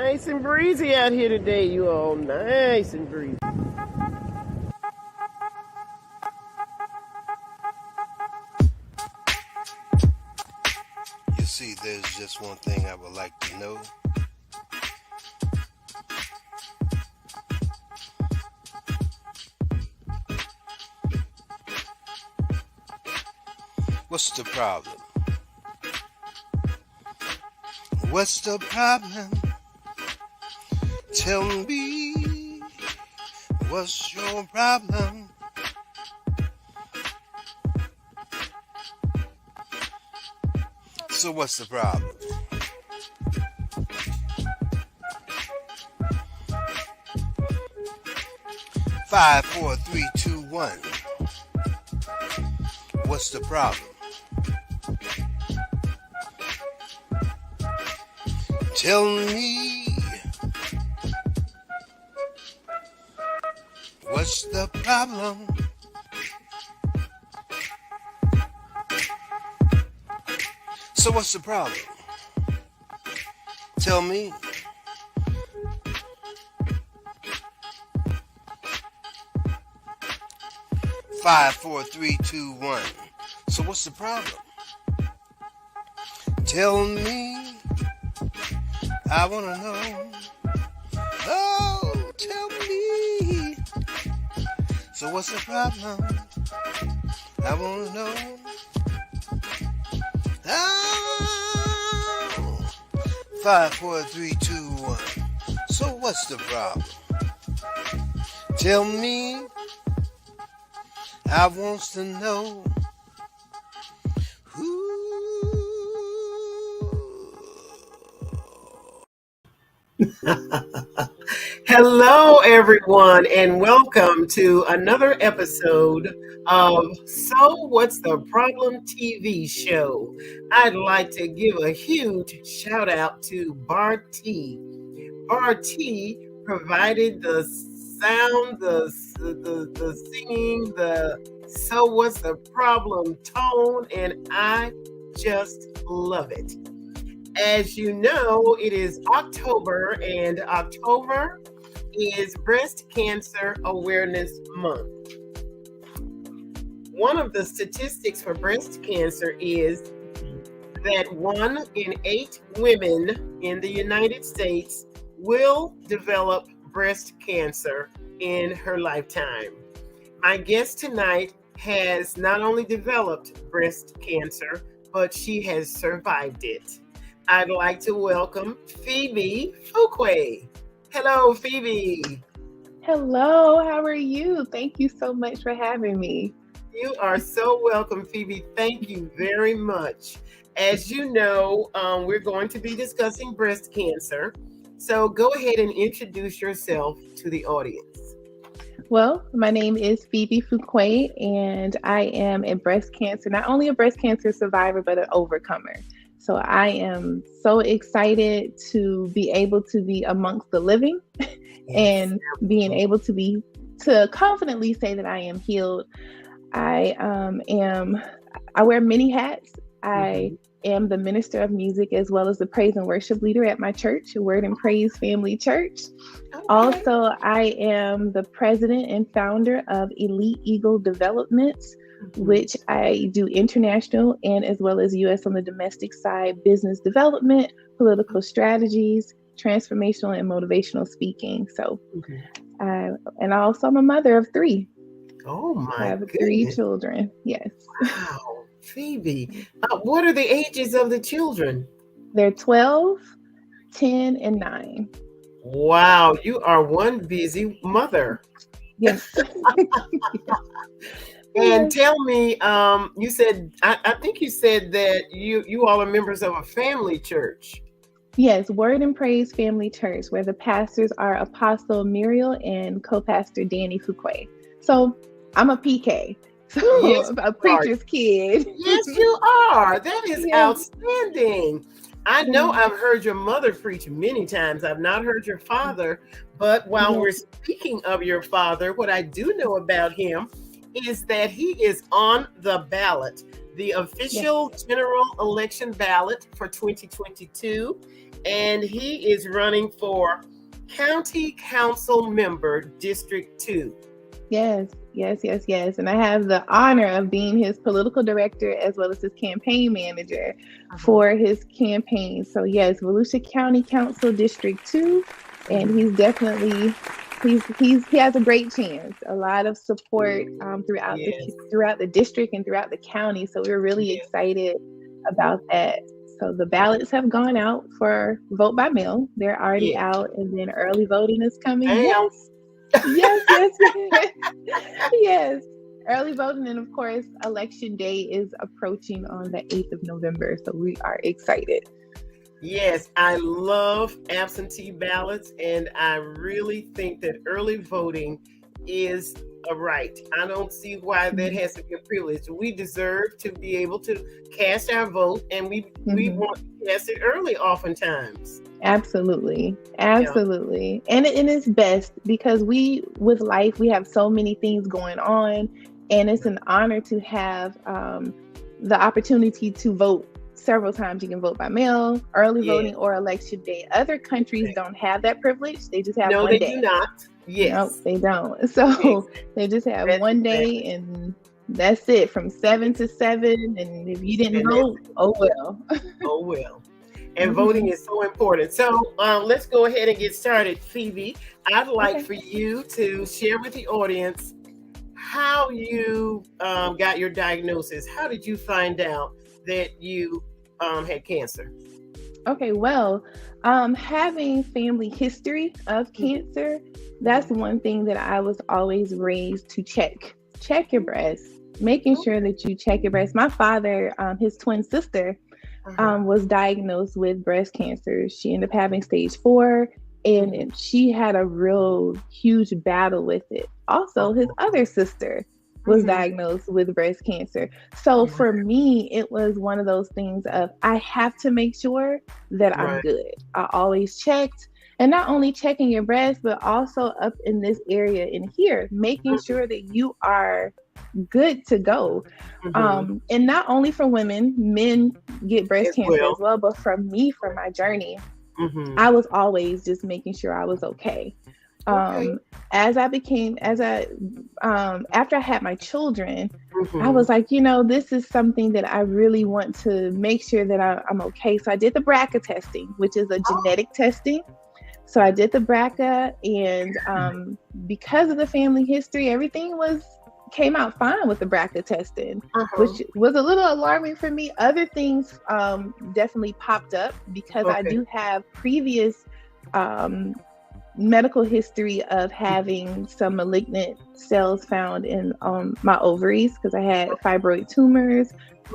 Nice and breezy out here today, you all. Nice and breezy. You see, there's just one thing I would like to know. What's the problem? What's the problem? Tell me, what's your problem? So what's the problem? Five, four, three, two, one. What's the problem? Tell me, what's the problem? So what's the problem? Tell me. Five, four, three, two, one. So what's the problem? Tell me. I wanna know. Oh, tell me. So what's the problem? I wanna know. Oh, 5, 4, 3, 2, 1. So what's the problem? Tell me. I wants to know. Hello, everyone, and welcome to another episode of So What's the Problem TV show. I'd like to give a huge shout out to Bar T. Bar T provided the sound, the singing, the So What's the Problem tone, and I just love it. As you know, it is October, and October is Breast Cancer Awareness Month. One of the statistics for breast cancer is that 1 in 8 women in the United States will develop breast cancer in her lifetime. My guest tonight has not only developed breast cancer, but she has survived it. I'd like to welcome Phebe Fuqua. Hello, Phebe. Hello, how are you? Thank you so much for having me. You are so welcome, Phebe. Thank you very much. As you know, we're going to be discussing breast cancer. So go ahead and introduce yourself to the audience. Well, my name is Phebe Fuqua, and I am not only a breast cancer survivor, but an overcomer. So I am so excited to be able to be amongst the living and being able to confidently say that I am healed. I wear many hats. I am the minister of music as well as the praise and worship leader at my church, Word and Praise Family Church. Okay. Also, I am the president and founder of Elite Eagle Developments, which I do international and as well as U.S. on the domestic side, business development, political strategies, transformational and motivational speaking. So, and also I'm a mother of 3. Oh my! I have 3 children. Yes. Wow, Phebe. What are the ages of the children? They're 12, 10, and 9. Wow, you are one busy mother. Yes. And tell me, you said, I think you said that you all are members of a family church. Yes, Word and Praise Family Church, where the pastors are Apostle Muriel and co-pastor Danny Fuqua. So I'm a PK, so yes, a preacher's kid. Yes, you are. That is outstanding. I know I've heard your mother preach many times. I've not heard your father, but while we're speaking of your father, what I do know about him is that he is on the ballot, the official general election ballot for 2022. and he is running for County Council Member, District 2. Yes, yes, yes, yes. And I have the honor of being his political director as well as his campaign manager for his campaign. So yes, Volusia County Council District 2, and he's definitely he has a great chance. A lot of support Yes, throughout the district and throughout the county. So we're really yes, excited about that. So the ballots have gone out for vote by mail. They're already yes. out, and then early voting is coming. Bam. Yes, yes, yes, yes. Yes. Early voting, and of course, election day is approaching on the 8th of November. So we are excited. Yes, I love absentee ballots, and I really think that early voting is a right. I don't see why that has to be a privilege. We deserve to be able to cast our vote, and we want to cast it early oftentimes. Absolutely. Absolutely. And it's best because with life, we have so many things going on, and it's an honor to have the opportunity to vote several times. You can vote by mail, early voting, or election day. Other countries don't have that privilege. They just have No, one they day. do not. Yes. No, they don't. So they just have That's one day, and that's it, from 7 to 7. And if you didn't vote, oh well. Oh well. And voting is so important. So let's go ahead and get started, Phoebe. I'd like for you to share with the audience how you got your diagnosis. How did you find out that you had cancer? Okay, well, having family history of cancer, that's one thing that I was always raised to check. Check your breast, making sure that you check your breast. My father, his twin sister, was diagnosed with breast cancer. She ended up having stage 4, and she had a real huge battle with it. Also, his other sister was diagnosed with breast cancer. So for me, it was one of those things of, I have to make sure that I'm good. I always checked, and not only checking your breast, but also up in this area in here, making sure that you are good to go. And not only for women, men get breast cancer as well, but for me, for my journey, I was always just making sure I was okay. After I had my children, I was like, this is something that I really want to make sure that I'm okay. So I did the BRCA testing, which is a genetic testing. So I did the BRCA, and because of the family history, everything came out fine with the BRCA testing, which was a little alarming for me. Other things definitely popped up because I do have previous medical history of having some malignant cells found in my ovaries, because I had fibroid tumors.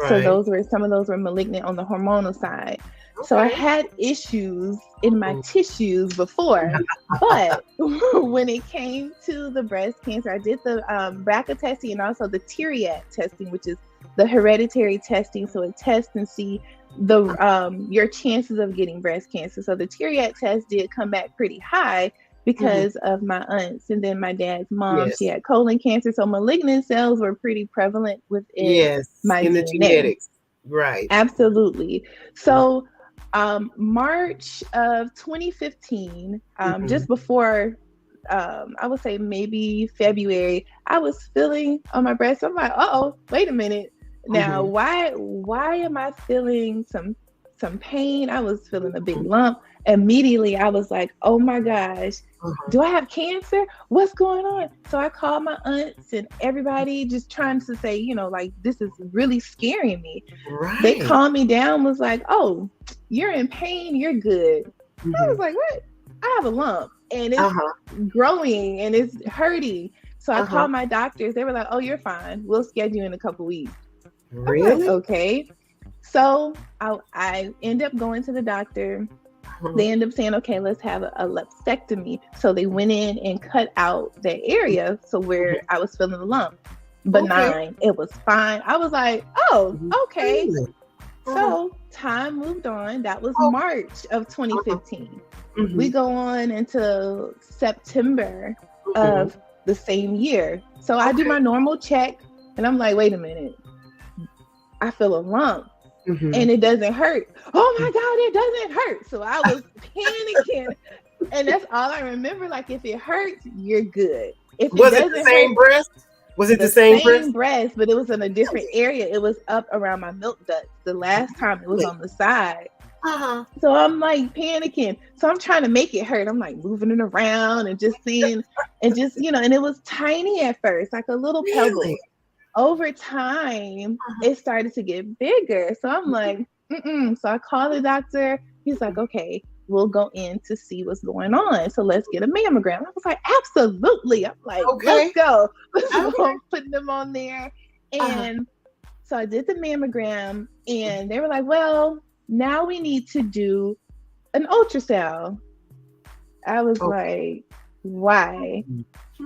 So some of those were malignant on the hormonal side. So I had issues in my tissues before, but when it came to the breast cancer, I did the BRCA testing and also the Tyriat testing, which is the hereditary testing. So it tests and see your chances of getting breast cancer. So the Tyriat test did come back pretty high because of my aunts, and then my dad's mom, she had colon cancer. So malignant cells were pretty prevalent within my in the DNA. genetics. Right. Absolutely. So March of 2015, just before, I would say maybe February, I was feeling on my breast. I'm like, wait a minute. Now, why am I feeling some pain? I was feeling a big lump. Immediately, I was like, oh my gosh, do I have cancer? What's going on? So I called my aunts and everybody, just trying to say, like, this is really scaring me. They calmed me down, was like, oh, you're in pain, you're good. I was like, what? I have a lump, and it's growing and it's hurting. So I called my doctors. They were like, oh, you're fine. We'll schedule you in a couple weeks. Really? Like, okay. So I end up going to the doctor. They end up saying, okay, let's have a lumpectomy. So they went in and cut out that area. So where I was feeling the lump, benign, it was fine. I was like, oh, okay. So time moved on. That was March of 2015. We go on until September of the same year. So I do my normal check, and I'm like, wait a minute. I feel a lump. Mm-hmm. and it doesn't hurt. Oh my God, it doesn't hurt. So I was panicking. And that's all I remember. Like, if it hurts, you're good. If it Was it the doesn't hurt, same breast? Was it the the same same breast? breast, but it was in a different Really? area. It was up around my milk ducts. The last time it was Really? on the side. Uh-huh. So I'm like panicking. So I'm trying to make it hurt. I'm like moving it around and just seeing, and just, and it was tiny at first, like a little Really? pebble. Over time, Uh-huh. it started to get bigger. So I'm like, mm-mm. So I called the doctor. He's like, okay, we'll go in to see what's going on. So let's get a mammogram. I was like, absolutely. I'm like, let's Okay. go. So Okay. I'm putting them on there. Uh-huh. And so I did the mammogram, and they were like, well, now we need to do an ultrasound. I was Okay. like, why?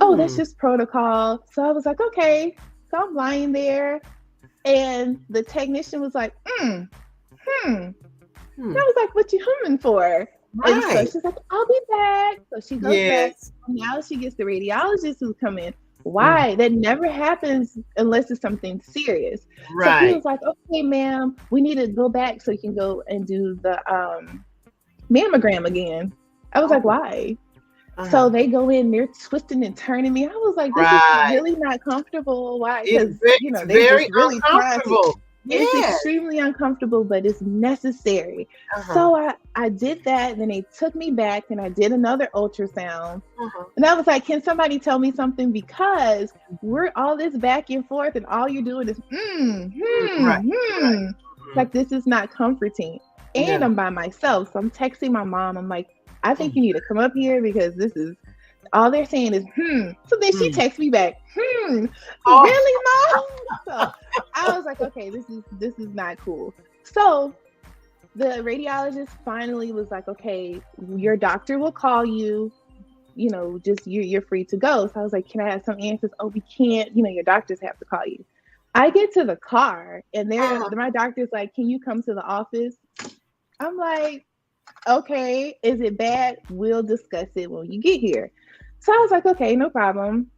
Oh, that's Hmm. just protocol. So I was like, okay. So I'm lying there, and the technician was like, hmm. And I Hmm. was like, what you humming for? And so Right. she's like, I'll be back. So she goes back. Yes. Now she gets the radiologist who's coming. Mhm. Why? That never happens unless it's something serious. So he Right. was like, okay, ma'am, we need to go back so you can go and do the mammogram again. I was like, Oh. why? So Uh-huh. they go in, they're twisting and turning me. I was like, this is Right. really not comfortable. Why? It's Because, it's they very just really trying to. uncomfortable. It's Yes. extremely uncomfortable, but it's necessary. Uh-huh. So I did that. Then they took me back and I did another ultrasound. Uh-huh. And I was like, can somebody tell me something? Because we're all this back and forth and all you're doing is, Right. Right. Mhm. like, this is not comforting. And No. I'm by myself. So I'm texting my mom. I'm like, I think Mm. you need to come up here because this is all they're saying is So then she Mm. texts me back, Oh. really, mom? So I was like, okay, this is not cool. So the radiologist finally was like, okay, your doctor will call you. Just you're free to go. So I was like, can I have some answers? Oh, we can't. Your doctors have to call you. I get to the car and Uh-huh. my doctor's like, can you come to the office? I'm like, okay, is it bad? We'll discuss it when you get here. So I was like, okay, no problem.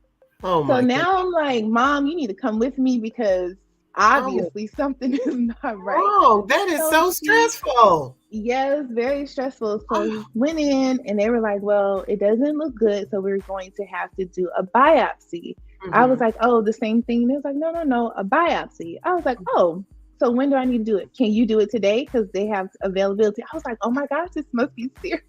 Oh So my goodness. now I'm like, Mom, you need to come with me because Oh, obviously something is not right. wrong. That is So so she, stressful. yeah, it was very stressful. So Oh. went in and they were like, well, it doesn't look good. So we're going to have to do a biopsy. I was Mhm. like, oh, the same thing. They was like, no, no, no, a biopsy. I was like, oh, so when do I need to do it? Can you do it today? Because they have availability. I was like, oh my gosh, this must be serious.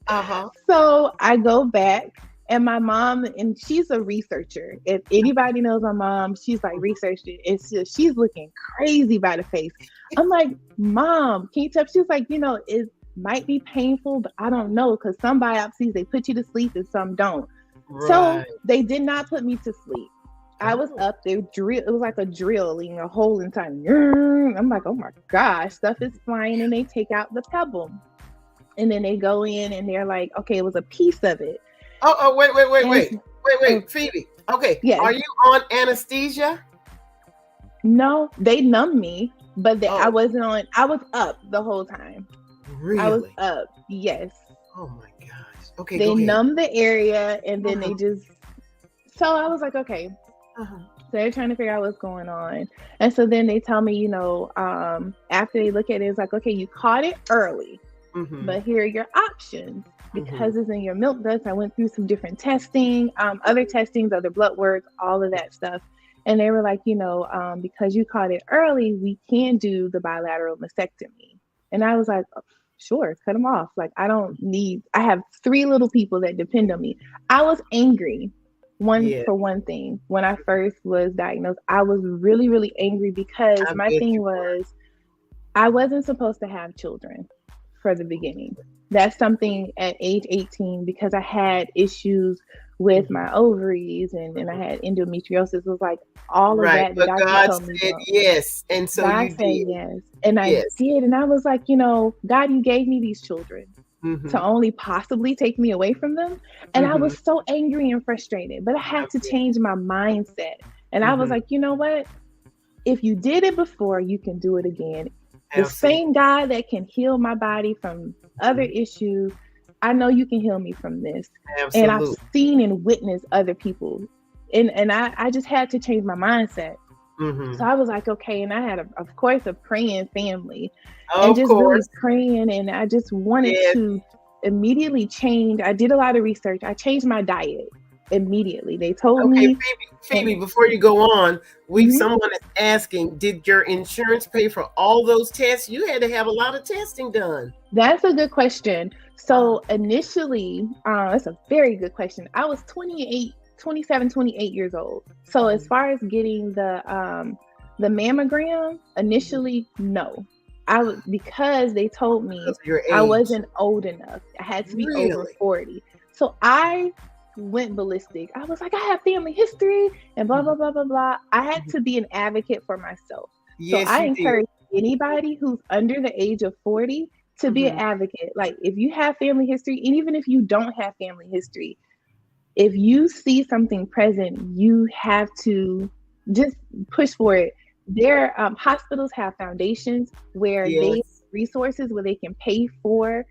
Uh-huh. So I go back, and my mom, and she's a researcher. If anybody knows my mom, she's like researching. It's just, she's looking crazy by the face. I'm like, Mom, can you tell? She's like, it might be painful, but I don't know because some biopsies they put you to sleep and some don't. So Right. they did not put me to sleep. I was Oh. up there, drill. It was like a drilling a hole inside. I'm like, oh my gosh, stuff is flying, and they take out the pebble, and then they go in and they're like, okay, it was a piece of it. Oh, wait, wait, wait, And wait. Wait, oh, wait, Phoebe. Okay. yes, Are you on anesthesia? no, they numbed me, but I Oh, wasn't on. I was up the whole time. I was really? up. Yes, Oh my gosh. Okay, they go ahead. numbed the area, and then Uh-huh. they just. So I was like, okay. Uh-huh. So they're trying to figure out what's going on, and so then they tell me, after they look at it, it's like, okay, you caught it early, Mm-hmm. but here are your options. Mm-hmm. Because it's in your milk ducts, I went through some different testing, other testings, other blood work, all of that stuff. And they were like, because you caught it early, we can do the bilateral mastectomy. And I was like, oh, sure, cut them off. Like, I have 3 little people that depend on me. I was angry. Yeah, For one thing, when I first was diagnosed, I was really, really angry because I my bet thing you were. was I wasn't supposed to have children for the beginning. That's something at age 18 because I had issues with Mhm. my ovaries and I Mhm. had endometriosis. It was like all of Right, that. The but doctor God told me said don't. yes, and so God you said did. yes. And I Yes. did. And I was like, God, you gave me these children to Mhm. only possibly take me away from them. And I Mhm. was so angry and frustrated, but I I had to bet. change my mindset. And I was Mhm. like, you know what? If you did it before, you can do it again. The Absolutely. same God that can heal my body from other Mhm. issues, I know you can heal me from this. And I've Absolutely. seen and witnessed other people. And I just had to change my mindset. Mm-hmm. So I was like, okay. And I had, of course, a praying family and Of just really course. praying. And I just wanted Yes. to immediately change. I did a lot of research. I changed my diet immediately. They told Okay, me, Phoebe, and before you go on, mhm. someone is asking, did your insurance pay for all those tests? You had to have a lot of testing done. That's a good question. Wow. So initially, that's a very good question. I was 28, 27, 28 years old. So as Mhm. far as getting the mammogram, initially, no. I was, because they told me Because of your I age. wasn't old enough. I had to be over Really? 40. So I went ballistic. I was like, I have family history and blah Mhm. blah blah blah blah. I had Mhm. to be an advocate for myself. So Yes, I you did. encourage anybody who's under the age of 40 to be an Mhm. advocate. Like if you have family history, and even if you don't have family history, if you see something present, you have to just push for it. Their hospitals have foundations where they Yes, resources where they can pay for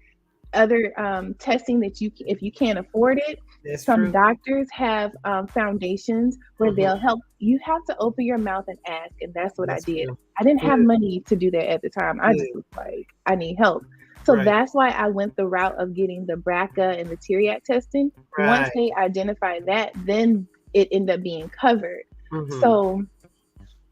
other testing that if you can't afford it. that's Some true. doctors have foundations where Mhm. they'll help. You have to open your mouth and ask, and that's what I That's did. true. I didn't have Good, money to do that at the time. I just good. was like, I need help. So Right, that's why I went the route of getting the BRCA and the Tyriac testing. Once right. they identified that, then it ended up being covered. Mhm. So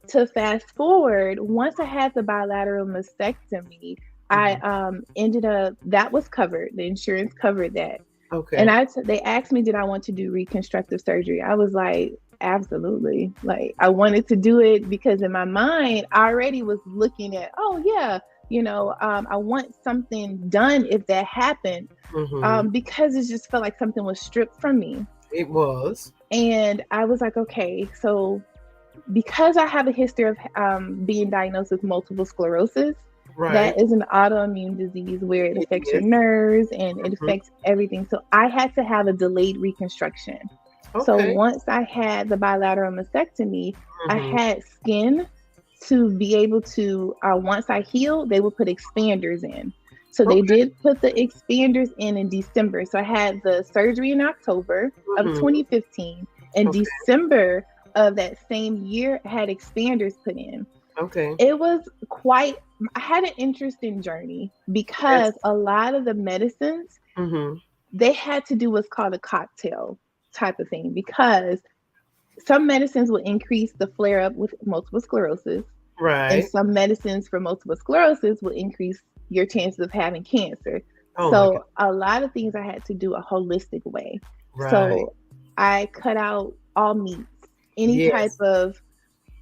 to fast forward, once I had the bilateral mastectomy, I Mhm. ended up that was covered. The insurance covered that, and Okay. they asked me, did I want to do reconstructive surgery? I was like, absolutely. Like I wanted to do it because in my mind, I already was looking at, oh yeah, I want something done if that happened, Mhm. because it just felt like something was stripped from me, It was. and I was like, okay, so because I have a history of being diagnosed with multiple sclerosis, Right. that is an autoimmune disease where it It affects your is. nerves and it Mhm. affects everything. So I had to have a delayed reconstruction. So Okay. once I had the bilateral mastectomy, I Mhm. had skin to be able to, once I healed, they would put expanders in. So they Okay. did put the expanders in December. So I had the surgery in October of Mhm. 2015. In Okay. December of that same year, I had expanders put in. Okay. It was quite, I had an interesting journey because Yes. a lot of the medicines, Mhm. they had to do what's called a cocktail type of thing, because some medicines will increase the flare up with multiple sclerosis, and Right. some medicines for multiple sclerosis will increase your chances of having cancer. Oh my God. So a lot of things I had to do a holistic way. Right. So I cut out all meats, any type Yes. of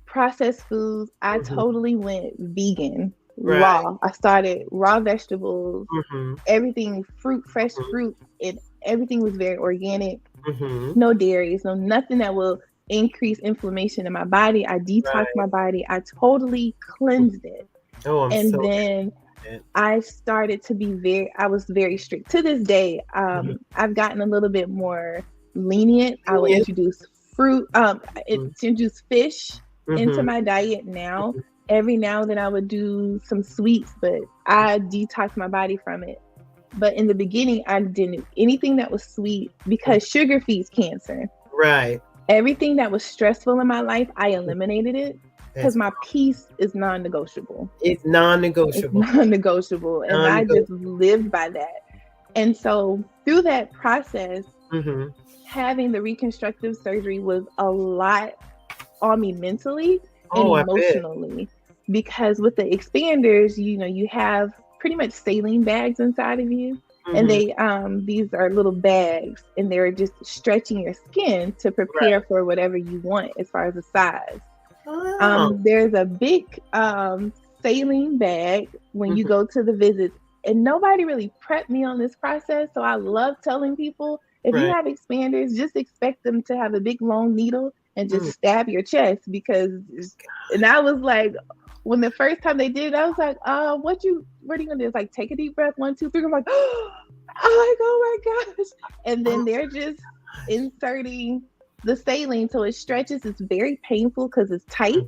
processed foods. I Mhm. totally went vegan, Right. raw. I started raw vegetables, Mhm. everything fruit, fresh Mhm. fruit, and everything was very organic. Mhm. No dairies, no nothing that will increase inflammation in my body. I detoxed Right. my body. I totally Mhm. cleansed it. Oh, I'm And so then happy. I started to be I was very strict. To this day, Mhm. I've gotten a little bit more lenient. I will Yes. introduce fruit, Mhm. introduce fish into Mhm. my diet now. Every now and then I would do some sweets, but I detox my body from it. But in the beginning, I didn't anything that was sweet Mhm. because sugar feeds cancer. Right. Everything that was stressful in my life, I eliminated it because That's my peace is non-negotiable. it's It's non-negotiable. non-negotiable, and I just Non-negotiable. lived by that. And so through that process, Mhm. having the reconstructive surgery was a lot on me mentally and Oh, I bet. emotionally, because with the expanders, you have pretty much saline bags inside of you, and Mhm. these are little bags, and they're just stretching your skin to prepare Right. for whatever you want as far as the size. Oh. There's a big saline bag when you Mhm. go to the visits, and nobody really prepped me on this process. So I love telling people, if you Right. have expanders, just expect them to have a big long needle and just Mm. stab your chest, because. And I was like, when the first time they did it, I was like, what are you gonna do? It's like, take a deep breath, 1, 2, 3. I'm like, oh my gosh, and Oh then they're just inserting the saline, so it stretches. It's very painful because it's tight, my.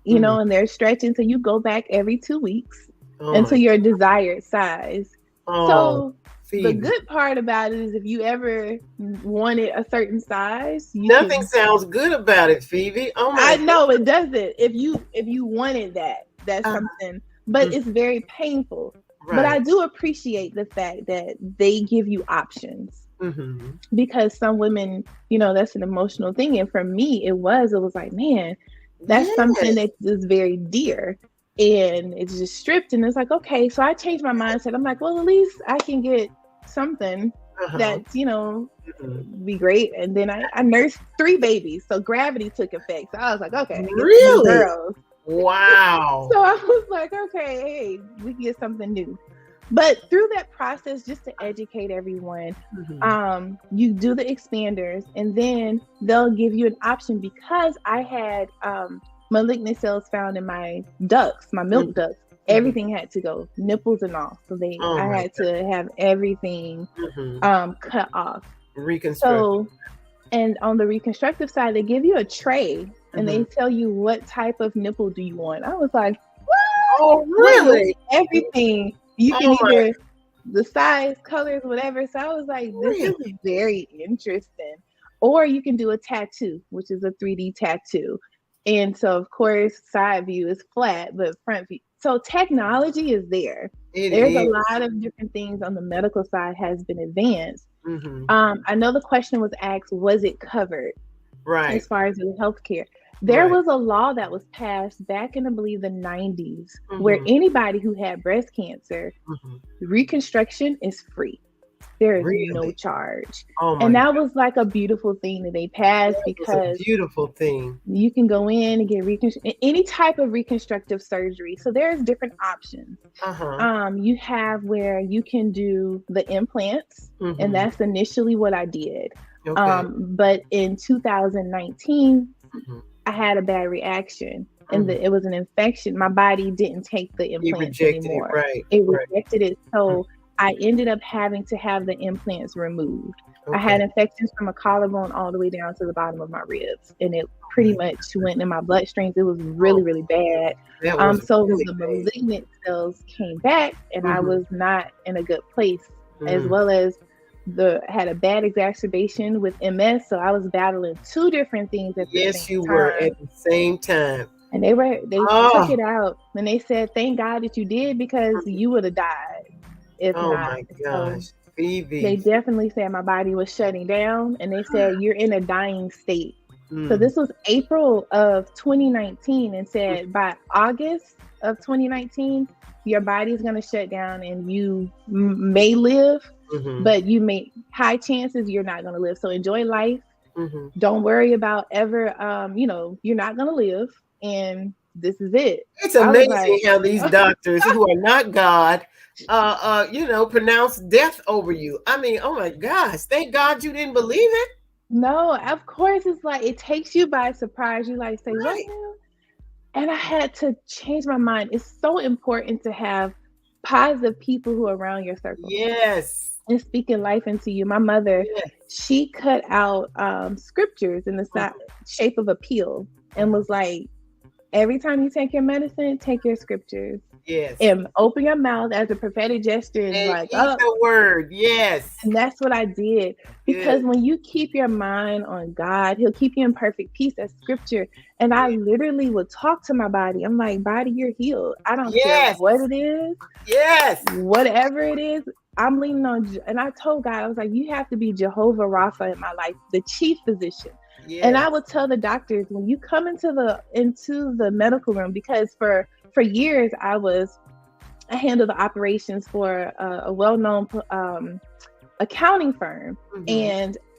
Mhm. and they're stretching. So you go back every 2 weeks Oh until my. your desired size. Oh, So The Phoebe. good part about it is if you ever wanted a certain size, you Nothing can. sounds good about it, Phoebe. Oh I my know it doesn't. If you wanted that, that's God. something. But it's very painful. But I Right. do appreciate the fact that they give you options Mm-hmm. because some women, that's an emotional thing. And for me, it was like, man, that's something Yes. that is very dear. And it's just stripped. And it's like, okay. So I changed my mindset. I'm like, well, at least I can get something Uh-huh. that's, Mhm. be great. And then I nursed 3 babies. So gravity took effect. So I was like, okay, I get some new Really? girls. Wow. So I was like, okay, hey, we can get something new. But through that process, just to educate everyone, Mhm. you do the expanders, and then they'll give you an option because I had malignant cells found in my ducts, my milk Mhm. ducts. Mhm. Everything had to go, nipples and all. So Oh I my had to have everything God. Mhm. cut off. Reconstruct. So, and on the reconstructive side, they give you a tray and Mhm. they tell you what type of nipple do you want. I was like, Oh, what? Look, really? everything. You can Oh my, either the size, colors, whatever. So I was like, this is really? very interesting. Or you can do a tattoo, which is a 3D tattoo. And so, of course, side view is flat, but front view. So technology is there. It There's a is. lot of different things on the medical side has been advanced. Mhm. I know the question was asked, was it covered Right. as far as the healthcare? There Right. was a law that was passed back in, I believe, the 90s, where Mhm. anybody who had breast cancer, Mhm. reconstruction is free. There is no Really? charge. Oh And my that God. was like a beautiful thing that they passed That was a because beautiful thing. you can go in and get any type of reconstructive surgery. So there's different options. Uh-huh. You have where you can do the implants, and Mhm. that's initially what I did. Okay. But in 2019, Mhm. I had a bad reaction, and Mhm. it was an infection. My body didn't take the You implants rejected it. anymore. Right. It Right. rejected it. Mm. So I ended up having to have the implants removed. I Okay. had infections from a collarbone all the way down to the bottom of my ribs, and it Oh pretty my much went in my bloodstreams. It was Oh, really, really bad. that was So really the bad. malignant cells came back, and I Mhm. was not in a good place, as Mm. well as the had a bad exacerbation with MS. So I was battling two different things at the Yes, same you were time. at the same time. And they took Oh. it out and they said, thank God that you did because Mhm. you would have died if Oh not. my So gosh. they Phoebe. definitely said my body was shutting down and they said, you're in a dying state. So Mm. this was April of 2019 and said by August of 2019, your body's going to shut down and you may live, Mhm. but you may high chances you're not going to live. So enjoy life. Mhm. Don't worry about ever, you're not going to live. And this is it. It's I was like, amazing how these doctors who are not God, pronounce death over you. I mean, oh my gosh, thank God you didn't believe it. no, of course, it's like it takes you by surprise. You like say, what Right. now? And I had to change my mind. It's so important to have positive people who are around your circle Yes. and speaking life into you. My mother, Yes. she cut out scriptures in the shape of a peel and Mhm. was like, every time you take your medicine, take your scriptures Yes. and open your mouth as a prophetic gesture and And like, eat oh, the word. Yes. and that's what I did. Good. Because when you keep your mind on God, He'll keep you in perfect peace. That's scripture. And I literally would talk to my body. I'm like, body, you're healed. I don't care Yes. what it is, Yes. whatever it is. I'm leaning on, and I told God, I was like, you have to be Jehovah Rapha in my life, the chief physician. And I Yes. would tell the doctors when you come into the medical room, because for years I handled the operations for a well-known accounting firm, Mhm.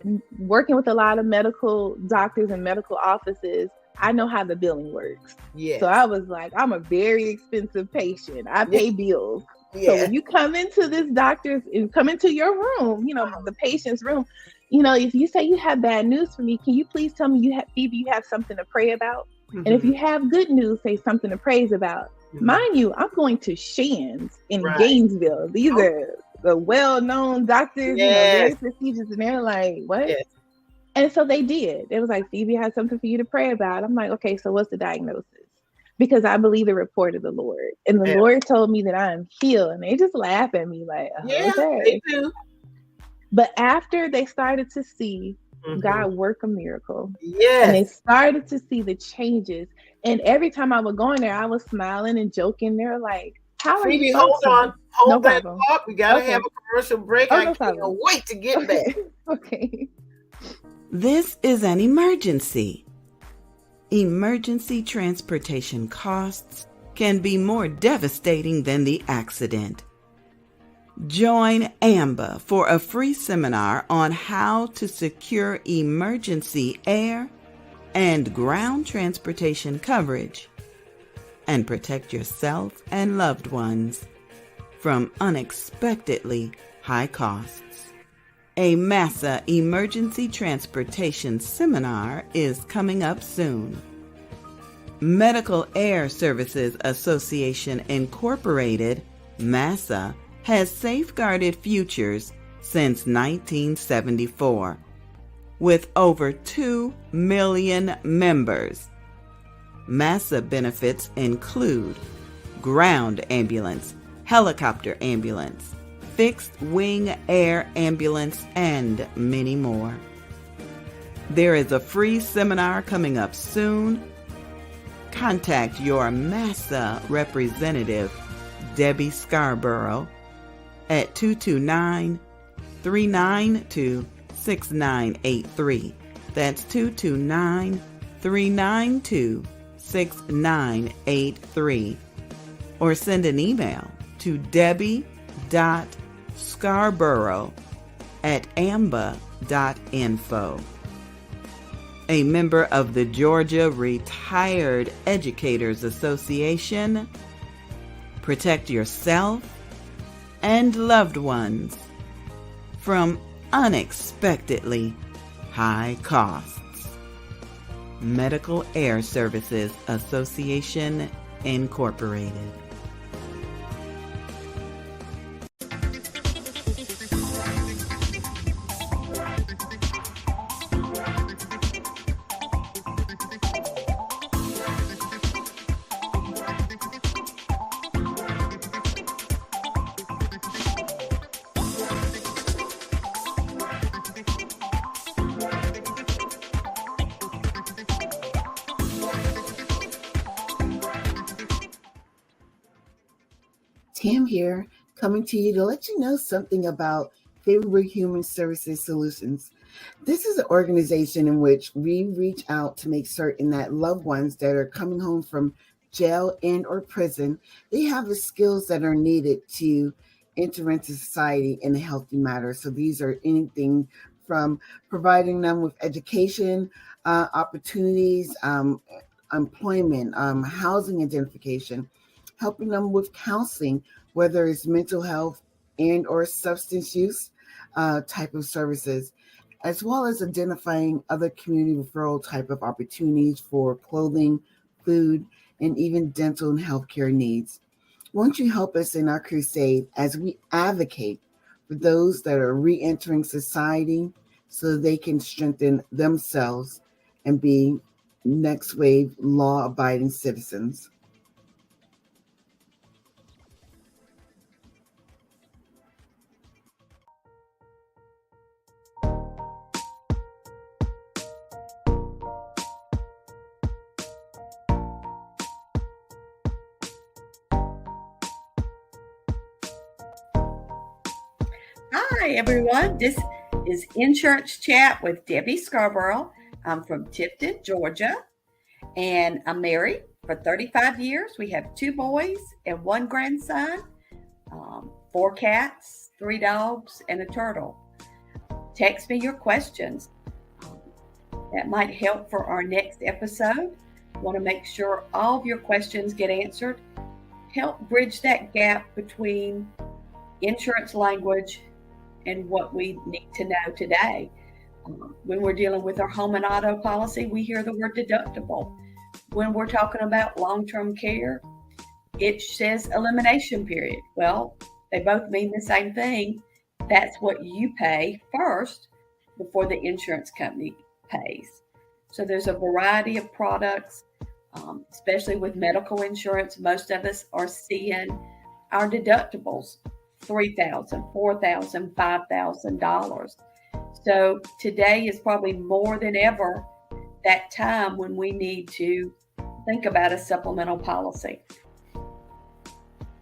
and working with a lot of medical doctors and medical offices, I know how the billing works. So Yes. I was like, I'm a very expensive patient. I Yes. pay bills. So Yes. when you come into this doctor's and come into your room, the patient's room, if you say you have bad news for me, can you please tell me Phoebe, you have something to pray about? And if Mhm. you have good news, say something to praise about. Mhm. Mind you, I'm going to Shands in Right. Gainesville. These Oh, are the well-known doctors, yes. very prestigious, and they're like, what? Yes. And so they did. It was like, Phoebe has something for you to pray about. I'm like, okay, so what's the diagnosis? because I believe the report of the Lord. And the Yeah. Lord told me that I am healed. And they just laugh at me like, Yeah, they okay. do. But after they started to see Hmm. God work a miracle, and Yes. they started to see the changes, and every time I would go in there, I was smiling and joking. They're like, "How are you Phoebe, hold on. functioning?" No Hold that problem. thought. We got to have Okay. a commercial break. Oh, I no can't problem. wait to get back. Okay. Okay. This is an emergency. Emergency transportation costs can be more devastating than the accident. Join AMBA for a free seminar on how to secure emergency air and ground transportation coverage and protect yourself and loved ones from unexpectedly high costs. A MASA Emergency Transportation Seminar is coming up soon. Medical Air Services Association Incorporated, MASA, has safeguarded futures since 1974. With over 2 million members, MASA benefits include ground ambulance, helicopter ambulance, fixed wing air ambulance, and many more. There is a free seminar coming up soon. Contact your MASA representative, Debbie Scarborough, at 229-392-6983. That's 229-392-6983. Or send an email to debbie.scarborough@amba.info. A member of the Georgia Retired Educators Association. Protect yourself and loved ones from unexpectedly high costs. Medical Air Services Association, Incorporated. Tam here, coming to you to let you know something about Favorable Human Services Solutions. This is an organization in which we reach out to make certain that loved ones that are coming home from jail and or prison, they have the skills that are needed to enter into society in a healthy manner. So these are anything from providing them with education, opportunities, employment, housing identification, helping them with counseling, whether it's mental health and or substance use type of services, as well as identifying other community referral type of opportunities for clothing, food, and even dental and healthcare needs. Won't you help us in our crusade as we advocate for those that are re-entering society so they can strengthen themselves and be next wave law-abiding citizens? Hi, everyone. This is Insurance Chat with Debbie Scarborough. I'm from Tifton, Georgia, and I'm married for 35 years. We have 2 boys and 1 grandson, 4 cats, 3 dogs, and a turtle. Text me your questions. That might help for our next episode. Want to make sure all of your questions get answered. Help bridge that gap between insurance language and what we need to know today. When we're dealing with our home and auto policy, we hear the word deductible. When we're talking about long-term care, it says elimination period. Well, they both mean the same thing. That's what you pay first before the insurance company pays. So there's a variety of products especially with medical insurance. Most of us are seeing our deductibles $3,000, $4,000, $5,000. So today is probably more than ever that time when we need to think about a supplemental policy.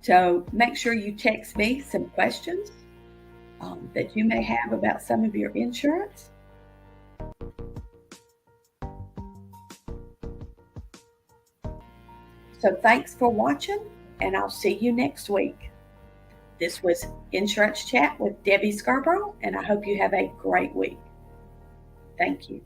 So make sure you text me some questions that you may have about some of your insurance. So thanks for watching, and I'll see you next week. This was Insurance Chat with Debbie Scarborough, and I hope you have a great week. Thank you.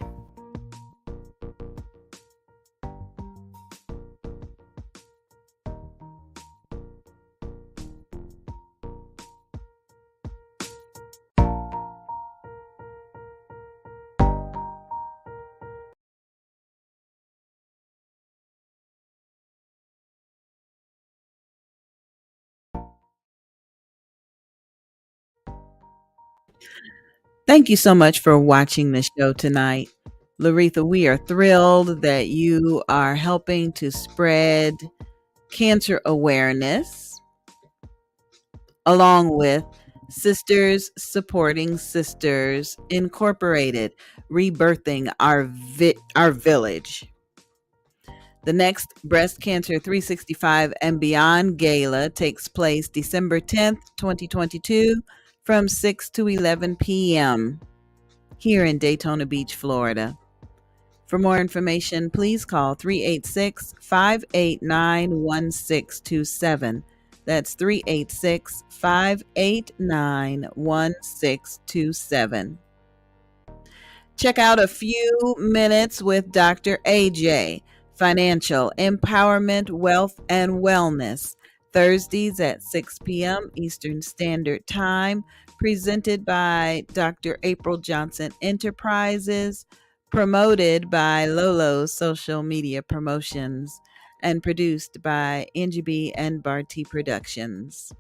Thank you so much for watching the show tonight. Loretha, we are thrilled that you are helping to spread cancer awareness along with Sisters Supporting Sisters Incorporated, rebirthing our village. The next Breast Cancer 365 and Beyond Gala takes place December 10th, 2022 from 6 to 11 p.m. here in Daytona Beach, Florida. For more information, please call 386-589-1627. That's 386-589-1627. Check out A Few Minutes with Dr. AJ, Financial Empowerment, Wealth, and Wellness, Thursdays at 6 p.m. Eastern Standard Time, presented by Dr. April Johnson Enterprises, promoted by Lolo's Social Media Promotions, and produced by Angie B. and Barty Productions.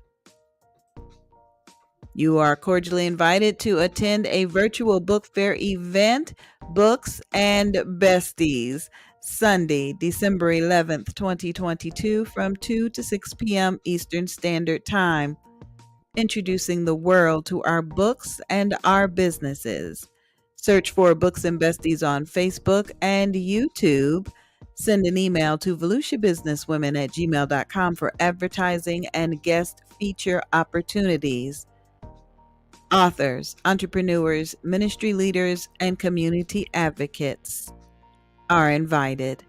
You are cordially invited to attend a virtual book fair event, Books and Besties, Sunday, December 11th, 2022, from 2 to 6 p.m. Eastern Standard Time, introducing the world to our books and our businesses. Search for Books and Besties on Facebook and YouTube. Send an email to volusiabusinesswomen@gmail.com for advertising and guest feature opportunities. Authors, entrepreneurs, ministry leaders, and community advocates are invited.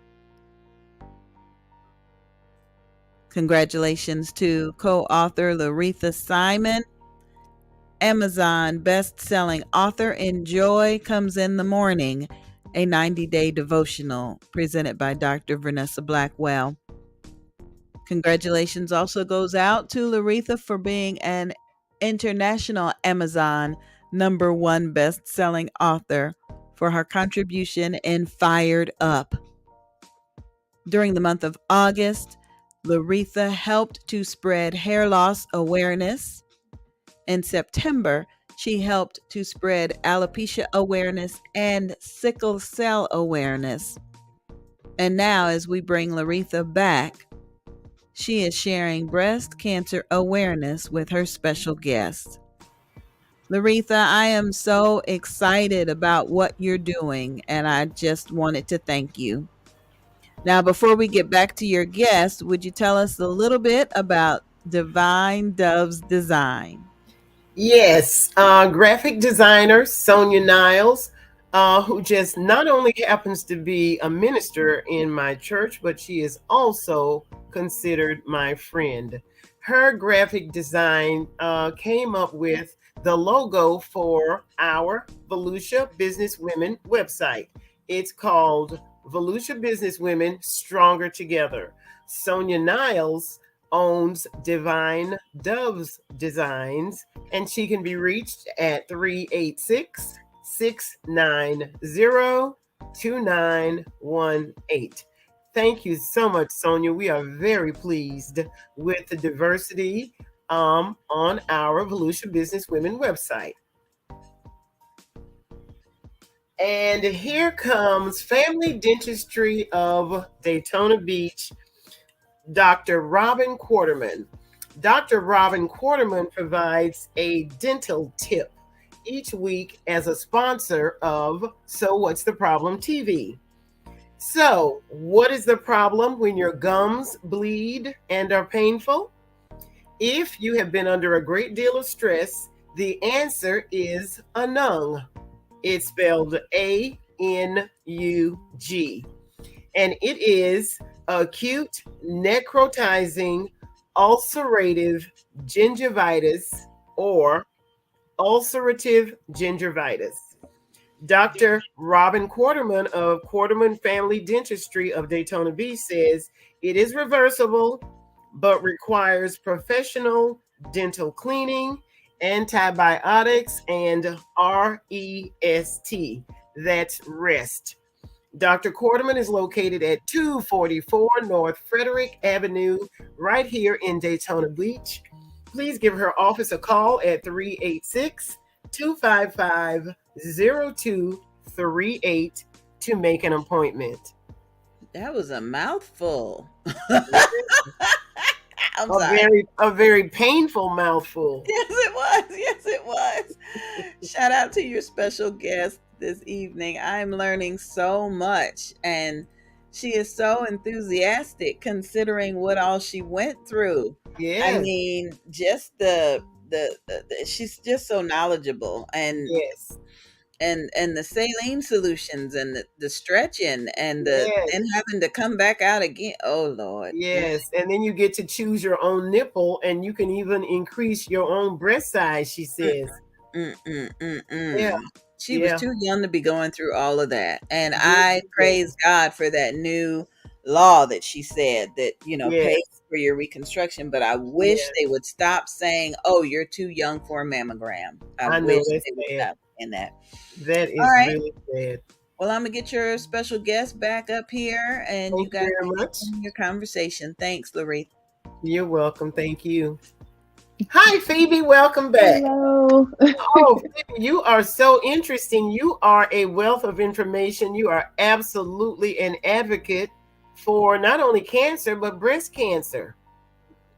Congratulations to co-author Loretha Simon, Amazon best-selling author Enjoy Comes in the Morning, a 90-day devotional presented by Dr. Vanessa Blackwell. Congratulations also goes out to Loretha for being an international Amazon #1 best-selling author for her contribution in Fired Up. During the month of August, Loretha helped to spread hair loss awareness. In September, she helped to spread alopecia awareness and sickle cell awareness. And now, as we bring Loretha back, she is sharing breast cancer awareness with her special guest. Loretha, I am so excited about what you're doing, and I just wanted to thank you. Now, before we get back to your guest, would you tell us a little bit about Divine Doves Design? Yes, graphic designer Sonia Niles, who just not only happens to be a minister in my church, but she is also considered my friend. Her graphic design came up with the logo for our Volusia Businesswomen website. It's called Volusia Businesswomen Stronger Together. Sonia Niles owns Divine Doves Designs, and she can be reached at 386-690-2918. Thank you so much, Sonia. We are very pleased with the diversity on our Volusia Businesswomen website. And here comes Family Dentistry of Daytona Beach, Dr. Robin Quarterman. Dr. Robin Quarterman provides a dental tip each week as a sponsor of So What's the Problem TV. So, what is the problem when your gums bleed and are painful? If you have been under a great deal of stress, the answer is Anung. It's spelled ANUG. And it is acute necrotizing ulcerative gingivitis or ulcerative gingivitis. Dr. Robin Quarterman of Quarterman Family Dentistry of Daytona Beach says it is reversible, but requires professional dental cleaning, antibiotics, and REST. That's rest. Dr. Quarterman is located at 244 North Frederick Avenue, right here in Daytona Beach. Please give her office a call at 386 255 0238 to make an appointment. That was a mouthful. I'm A sorry. very painful mouthful. Yes, it was. Yes, it was. Shout out to your special guest this evening. I'm learning so much, and she is so enthusiastic considering what all she went through. I Yes, mean, just the she's just so knowledgeable, yes, and the saline solutions and the stretching and the yes, then having to come back out again. Oh Lord. yes. And then you get to choose your own nipple, and you can even increase your own breast size, she says. Mm, mm, mm, Yeah, mm. She was yeah, too young to be going through all of that. And yes, I yes, praise God for that new law that she said that, pays yes, for your reconstruction. But I wish yes. they would stop saying, oh, you're too young for a mammogram. I I wish know that's they would sad. stop saying that. That All is right. really sad. Well, I'm going to get your special guest back up here and you Thank you guys very can much. continue your conversation. Thanks, Loretha. You're welcome. Thank you. Hi, Phoebe. Welcome back. Hello. Oh, Phoebe, you are so interesting. You are a wealth of information. You are absolutely an advocate for not only cancer, but breast cancer.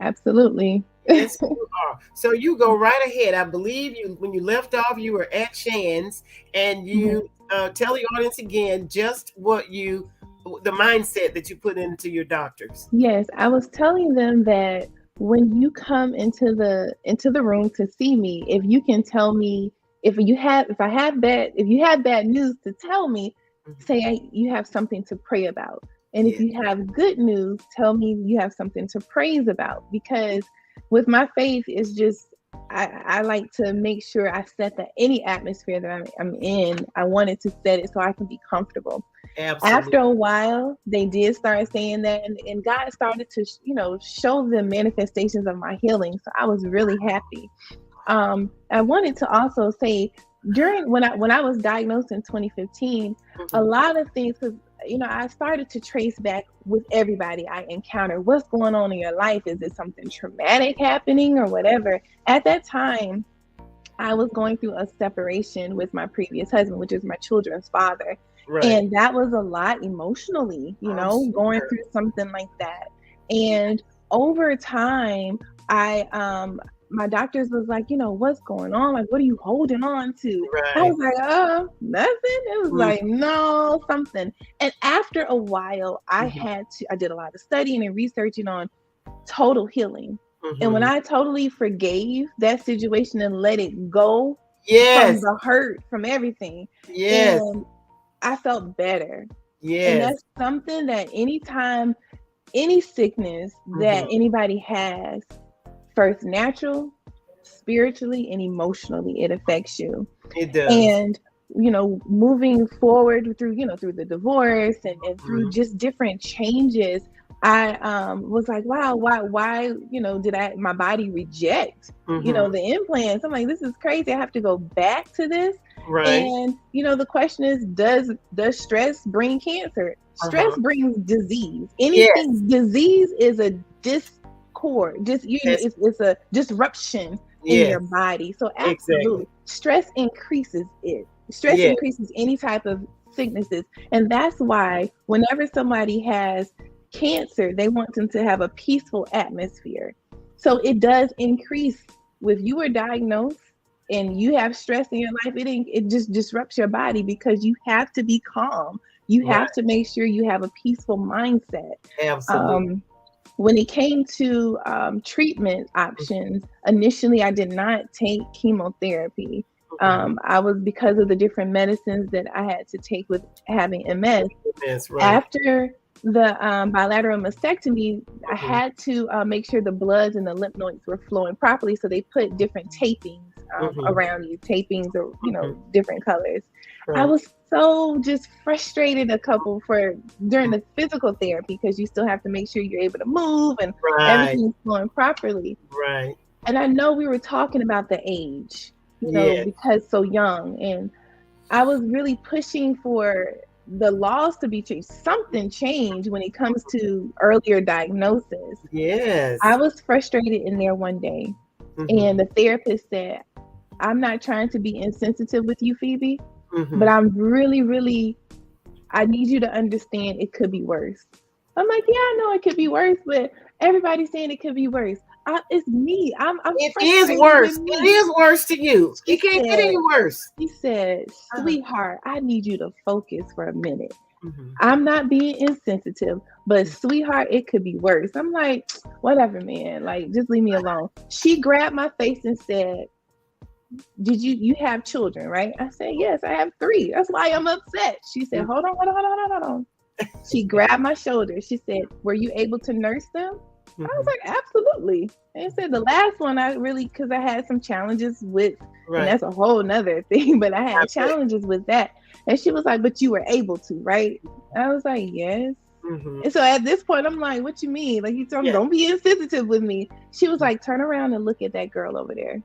Absolutely. Yes, you are. So you go right ahead. I believe you, when you left off, you were at Shan's, and Mhm. you tell the audience again just the mindset that you put into your doctors. Yes, I was telling them that when you come into the room to see me, if you can tell me if you have bad news to tell me, Mhm. say you have something to pray about. And if Yeah. you have good news, tell me you have something to praise about. Because with my faith, it's just I like to make sure I set that any atmosphere that I'm in, I wanted to set it so I can be comfortable. Absolutely. After a while, they did start saying that, and God started to, show them manifestations of my healing. So I was really happy. I wanted to also say during when I was diagnosed in 2015, a Mhm. lot of things, because I started to trace back with everybody I encountered. What's going on in your life? Is it something traumatic happening or whatever? At that time, I was going through a separation with my previous husband, which is my children's father. Right. And that was a lot emotionally, I'm going sure. through something like that. And over time, I my doctors was like, what's going on? Like, what are you holding on to? I Right. was like, nothing. It was Mhm. like, no, something. And after a while, Mhm. I did a lot of studying and researching on total healing. And when Mhm. I totally forgave that situation and let it go from Yes. the hurt, from everything, Yes. and I felt better. And Yes. that's something that anytime, any sickness Mhm. that anybody has, first natural, spiritually, and emotionally, it affects you. It does. And moving forward through through the divorce and through Mhm. just different changes, I was like, wow, why did my body reject Mhm. the implants? I'm like, this is crazy. I have to go back to this. Right. And the question is, does stress bring cancer? Stress Uh-huh. brings disease. Yes. Anything disease is a discord, just Yes. it's a disruption in Yes. your body. So Exactly. absolutely, stress increases it. Stress Yeah. increases any type of sicknesses. And that's why whenever somebody has cancer, they want them to have a peaceful atmosphere. So it does increase. If you were diagnosed and you have stress in your life, it just disrupts your body because you have to be calm. You Right. have to make sure you have a peaceful mindset. Absolutely. Um, when it came to treatment options, initially I did not take chemotherapy. I was, because of the different medicines that I had to take with having MS. That's right. After the bilateral mastectomy, I Mhm. had to make sure the bloods and the lymph nodes were flowing properly. So they put different tapings Mhm. around you, tapings or Mhm. different colors. I Right. was so just frustrated a couple for during the physical therapy because you still have to make sure you're able to move and Right. everything's flowing properly. Right. And I know we were talking about the age, Yeah. because so young, and I was really pushing for the laws to be changed, something changed when it comes to earlier diagnosis. I Yes. was frustrated in there one day, Mhm. and the therapist said, I'm not trying to be insensitive with you, Phoebe, but Mhm. I'm really, really, I need you to understand it could be worse. I'm like, yeah, I know it could be worse, but everybody's saying it could be worse. It's me. I'm It is frustrated with worse. It me. is worse to you. She It can't get said, any worse. she said, Uh-huh. sweetheart, I need you to focus for a minute. Mhm. I'm not being insensitive, but sweetheart, it could be worse. I'm like, whatever, man. Like, just leave me alone. She grabbed my face and said, did you have children, right? I said, yes, I have 3. That's why I'm upset. She said, Mhm. hold on, hold on, hold on, hold on, hold on. She grabbed my shoulder. She said, were you able to nurse them? I was Mhm. like, absolutely. And said the last one I really, because I had some challenges with, and Right. that's a whole nother thing, but I I had bet. challenges with that. And she was like, but you were able to, right? I was like, yes. Mhm. And so at this point, I'm like, what you mean? Like, you told me, Yeah. don't be insensitive with me. She was like, turn around and look at that girl over there.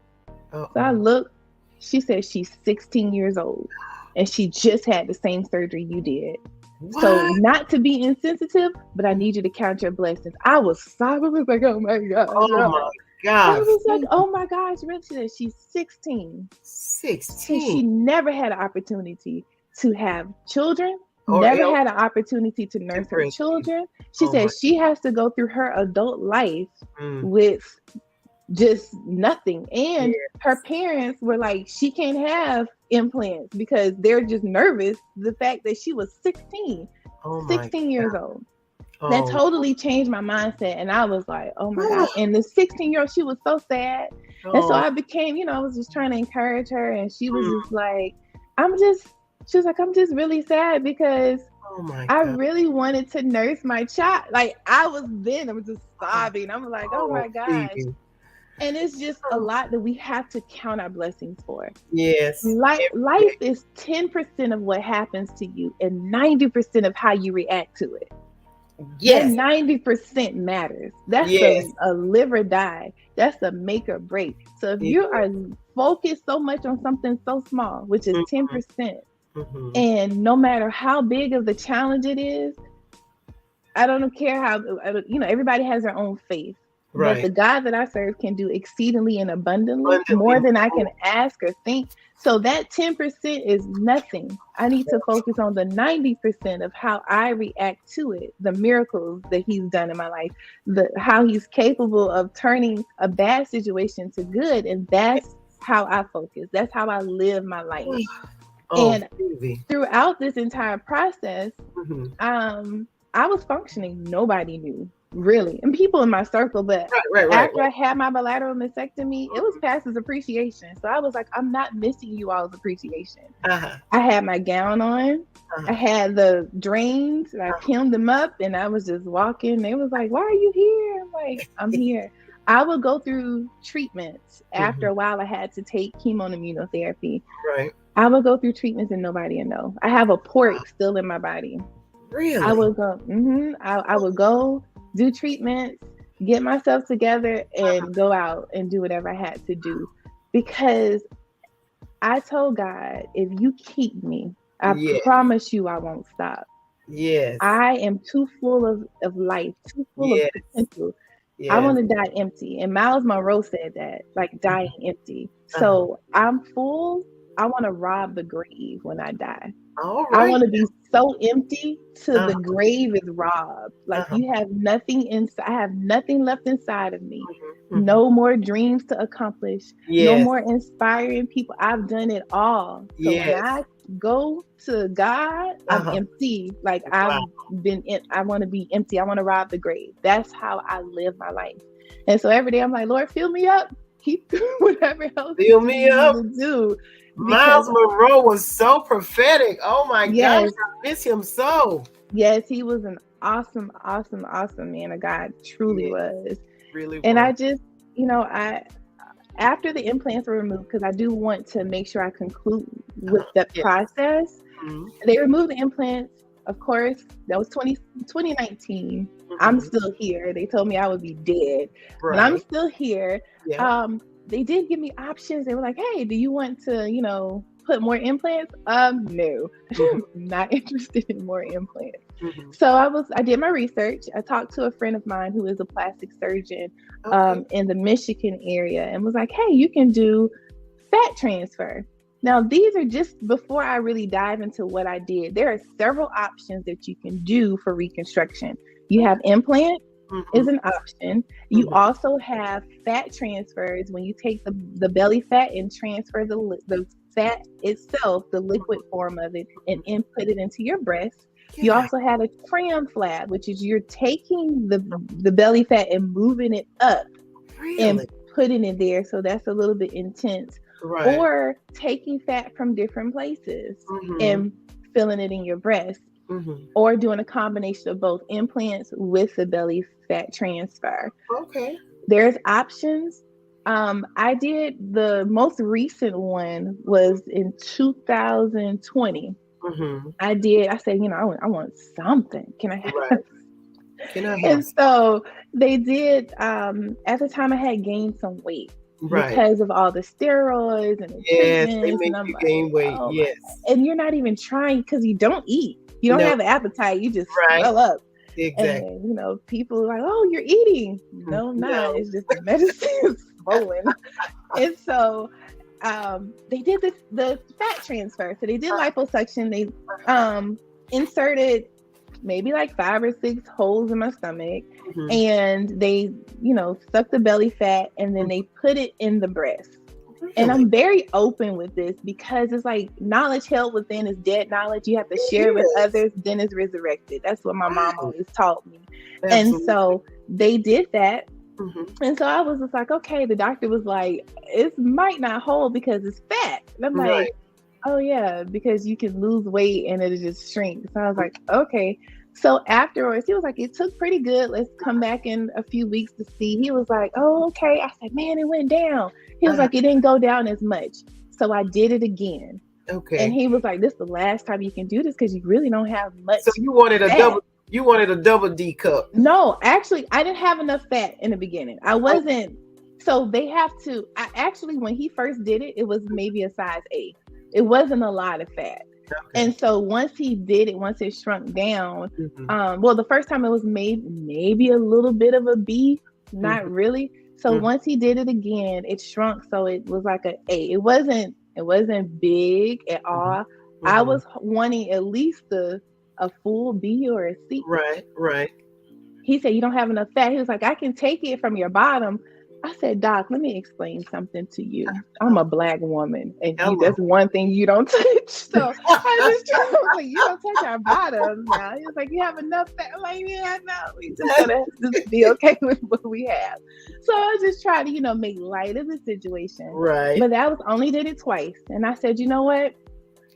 So I Uh-oh. looked. She said she's 16 years old and she just had the same surgery you did. So What? not to be insensitive, but I need you to count your blessings. I was sobbing. I was like, oh my God. Oh my I God. was like, oh my gosh, really? She said she's 16. She said 16. she never had an opportunity to have children, Or never else had an opportunity to to nurse her breastfeed. children. She Oh my. said she has to go through her adult life Mm. with just nothing. And her Yes. parents were like, she can't have implants because they're just nervous. The fact that she was 16, Oh my 16 years old. That God. totally changed my mindset. And I was like, oh my Oh. God. And the 16-year-old, she was so sad. And so Oh. I became, I was just trying to encourage her. And she was Mm. just like, I'm just, she was like, I'm just really sad because Oh my I God. really wanted to nurse my child. Like I was just sobbing. I'm like, oh Oh, my gosh. Phoebe. And it's just a Oh. lot that we have to count our blessings for. Yes. Every Life is 10% of what happens to you and 90% of how you react to it. day. That Yes. 90% matters. That's Yes. a live or die. That's a make or break. So if It you are is. focused so much on something so small, which is Mhm. 10%, Mhm. and no matter how big of the challenge it is, I don't care how, everybody has their own faith. But Right. the God that I serve can do exceedingly and abundantly Abundantly more than I can more. ask or think. So that 10% is nothing. I need to focus on the 90% of how I react to it, the miracles that He's done in my life, how He's capable of turning a bad situation to good. And that's how I focus. That's how I live my life. Oh, And Phoebe. throughout this entire process, Mhm. I was functioning. Nobody knew really, and people in my circle. But Right, right, right, after right. I had my bilateral mastectomy, it was past his appreciation. So I was like, I'm not missing you all's appreciation. Uh-huh. I had my gown on. I Uh-huh. had the drains, and I pinned them up, and I was just walking. They was like, "Why are you here?" I'm like, "I'm here." I would go through treatments. After Mhm. a while, I had to take chemo and immunotherapy. Right. I would go through treatments and nobody would know. I have a port still in my body. I Really? would go, I would go do treatments, get myself together, and go out and do whatever I had to do. Because I told God, if you keep me, I Yes. promise you I won't stop. Yes. I am too full of life, too full of Yes. potential. I Yes. want to die empty. And Miles Monroe said that, like dying empty. Uh-huh. So I'm full I want to rob the grave when I die. All I right. want to be so empty till the Uh-huh. grave is robbed. Like Uh-huh. you have nothing inside. I have nothing left inside of me. Mhm. No more dreams to accomplish. No Yes. more inspiring people. I've done it all. So when Yes. I go to God, I'm Uh-huh. empty. Like I've Wow. been. I want to be empty. I want to rob the grave. That's how I live my life. And so every day I'm like, Lord, fill me up. Keep whatever else Fill you me need me up. to do, Miles because Monroe was so prophetic. Oh my gosh, yes, I miss him so. yes, he was an awesome, awesome, awesome man of God. Truly Yeah, was. really And was. I just, I after the implants were removed, because I do want to make sure I conclude with that Yeah. process. Mhm. They removed the implants. Of course, that was 2019. I'm Mhm. still here. They told me I would be dead, but I'm Right. still here. Yeah. They did give me options. They were like, "Hey, do you want to, put more implants?" No, Mhm. not interested in more implants. Mhm. So I did my research. I talked to a friend of mine who is a plastic surgeon Okay. in the Michigan area, and was like, "Hey, you can do fat transfer." Now, these are just before I really dive into what I did. There are several options that you can do for reconstruction. You have implant is Mhm. an option. You Mhm. also have fat transfers when you take the belly fat and transfer the fat itself, the liquid form of it, and input it into your breast. You Yeah. also have a tram flab, which is you're taking the belly fat and moving it up and Really? putting it there. So that's a little bit intense. Right. Or taking fat from different places Mhm. and filling it in your breast, Mhm. or doing a combination of both implants with the belly fat transfer. Okay. There's options. I did the most recent one was in 2020. Mhm. I said, I want something. Can I Right. have Can I have And some? so they did. At the time, I had gained some weight Right. because of all the steroids and the Yes, they treatments. make And I'm you like, gain weight. oh my. Yes. And you're not even trying because you don't eat. You don't No. have an appetite. You just Right. swell up. Exactly. And, people are like, oh, you're eating. No, I'm not. No. It's just the medicine is swollen. And so they did the fat transfer. So they did liposuction. They inserted maybe like 5 or 6 holes in my stomach, Mhm. and they suck the belly fat, and then they put it in the breast. And Really? I'm very open with this because it's like knowledge held within is dead knowledge. You have to share it with Yes. others, then it's resurrected. That's what my mom Right. always taught me. And Absolutely. so they did that. Mhm. And so I was just like, okay, the doctor was like, it might not hold because it's fat. And I'm like, Right. oh yeah, because you can lose weight and it'll just shrink. So I was like, okay. So afterwards, he was like, it took pretty good. Let's come back in a few weeks to see. He was like, oh, okay. I said, man, it went down. He was Uh-huh. like, it didn't go down as much. So I did it again. And Okay. he was like, this is the last time you can do this because you really don't have much So you wanted a fat. double. You wanted a double D cup. No, actually, I didn't have enough fat in the beginning. I wasn't. So they have to. I actually, when he first did it, it was maybe a size 8. It wasn't a lot of fat. Okay. And so once he did it, once it shrunk down, Mhm. well, the first time it was maybe a little bit of a B, not Mhm. really. So Mhm. once he did it again, it shrunk. So it was like a 8. It wasn't big at Mhm. all. I Mhm. was wanting at least a full B or a C. Right. Right. He said, you don't have enough fat. He was like, I can take it from your bottom. I said, Doc, let me explain something to you. I'm a Black woman, and Hello. that's one thing you don't touch. So I was like, you don't touch our bottoms now. He was like, you have enough fat. I'm like, yeah, no, we just gonna just be okay with what we have. So I was just trying to, make light of the situation. Right. But that was only did it twice. And I said, you know what?